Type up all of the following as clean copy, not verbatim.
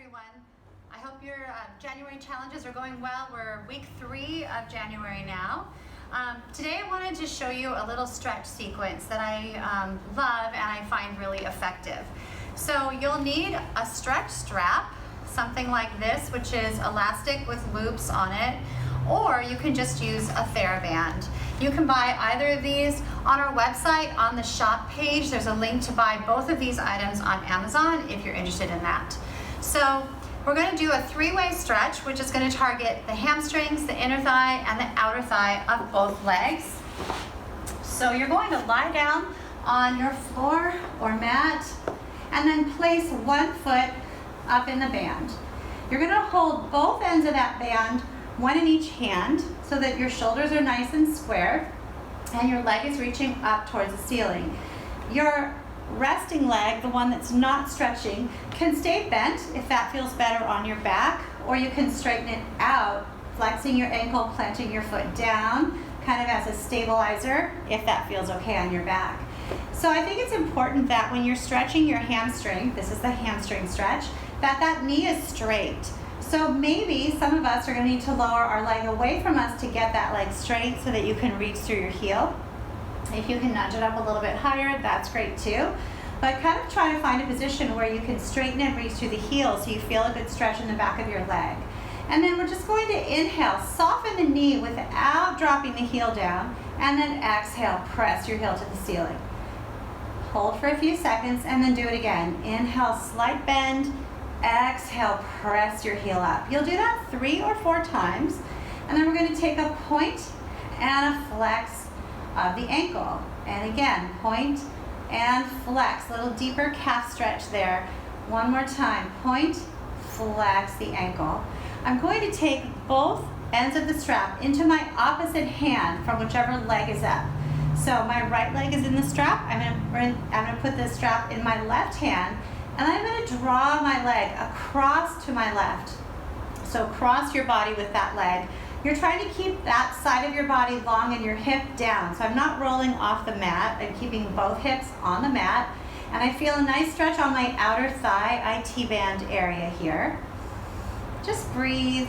everyone. I hope your January challenges are going well. We're week 3 of January now. Today I wanted to show you a little stretch sequence that I love and I find really effective. So you'll need a stretch strap, something like this, which is elastic with loops on it, or you can just use a TheraBand. You can buy either of these on our website. On the shop page, there's a link to buy both of these items on Amazon if you're interested in that. So we're going to do a 3-way stretch, which is going to target the hamstrings, the inner thigh, and the outer thigh of both legs. So you're going to lie down on your floor or mat and then place one foot up in the band. You're going to hold both ends of that band, one in each hand, so that your shoulders are nice and square and your leg is reaching up towards the ceiling. Your resting leg, the one that's not stretching, can stay bent if that feels better on your back, or you can straighten it out, flexing your ankle, planting your foot down, kind of as a stabilizer if that feels okay on your back. So I think it's important that when you're stretching your hamstring, this is the hamstring stretch, that knee is straight. So maybe some of us are going to need to lower our leg away from us to get that leg straight so that you can reach through your heel. If you can nudge it up a little bit higher, that's great too. But kind of try to find a position where you can straighten and reach through the heel so you feel a good stretch in the back of your leg. And then we're just going to inhale, soften the knee without dropping the heel down, and then exhale, press your heel to the ceiling. Hold for a few seconds and then do it again. Inhale, slight bend. Exhale, press your heel up. You'll do that 3 or 4 times. And then we're going to take a point and a flex of the ankle. And again, point and flex. A little deeper calf stretch there. One more time. Point, flex the ankle. I'm going to take both ends of the strap into my opposite hand from whichever leg is up. So my right leg is in the strap. I'm going to put the strap in my left hand, and I'm going to draw my leg across to my left. So cross your body with that leg. You're trying to keep that side of your body long and your hip down. So I'm not rolling off the mat. I'm keeping both hips on the mat. And I feel a nice stretch on my outer thigh, IT band area here. Just breathe.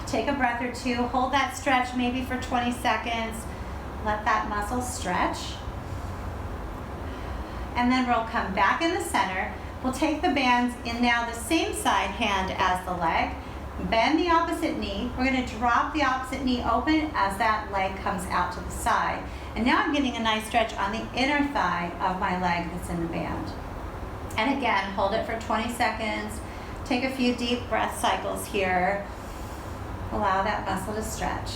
Take a breath or two. Hold that stretch maybe for 20 seconds. Let that muscle stretch. And then we'll come back in the center. We'll take the bands in now the same side hand as the leg. Bend the opposite knee. We're going to drop the opposite knee open as that leg comes out to the side. And now I'm getting a nice stretch on the inner thigh of my leg that's in the band. And again, hold it for 20 seconds. Take a few deep breath cycles here. Allow that muscle to stretch.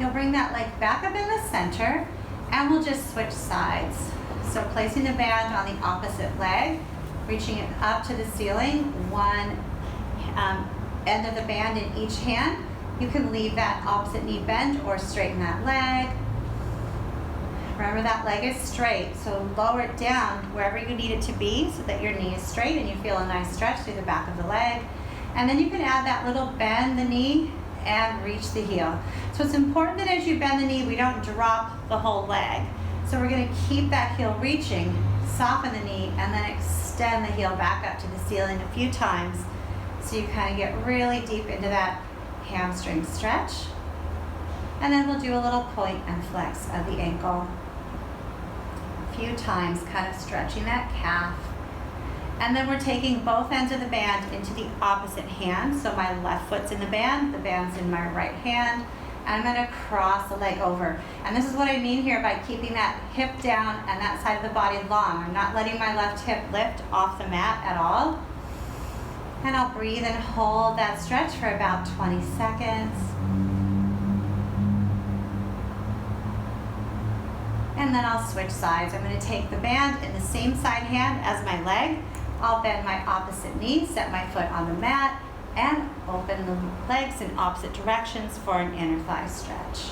You'll bring that leg back up in the center and we'll just switch sides. So placing the band on the opposite leg, reaching it up to the ceiling, one end of the band in each hand. You can leave that opposite knee bent or straighten that leg. Remember that leg is straight, so lower it down wherever you need it to be so that your knee is straight and you feel a nice stretch through the back of the leg. And then you can add that little bend the knee and reach the heel. So it's important that as you bend the knee, we don't drop the whole leg. So we're going to keep that heel reaching, soften the knee, and then extend the heel back up to the ceiling a few times so you kind of get really deep into that hamstring stretch. And then we'll do a little point and flex of the ankle. A few times, kind of stretching that calf. And then we're taking both ends of the band into the opposite hand. So my left foot's in the band's in my right hand. And I'm going to cross the leg over. And this is what I mean here by keeping that hip down and that side of the body long. I'm not letting my left hip lift off the mat at all. And I'll breathe and hold that stretch for about 20 seconds. And then I'll switch sides. I'm going to take the band in the same side hand as my leg. I'll bend my opposite knee, set my foot on the mat, and open the legs in opposite directions for an inner thigh stretch.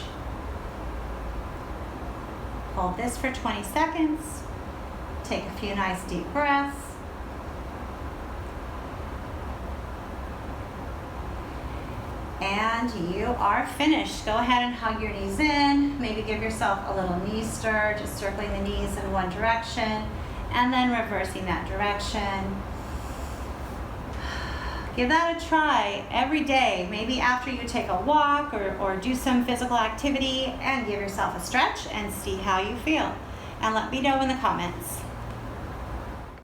Hold this for 20 seconds. Take a few nice deep breaths. And you are finished. Go ahead and hug your knees in. Maybe give yourself a little knee stir, just circling the knees in one direction. and then reversing that direction. Give that a try every day, maybe after you take a walk or do some physical activity, and give yourself a stretch and see how you feel. And let me know in the comments.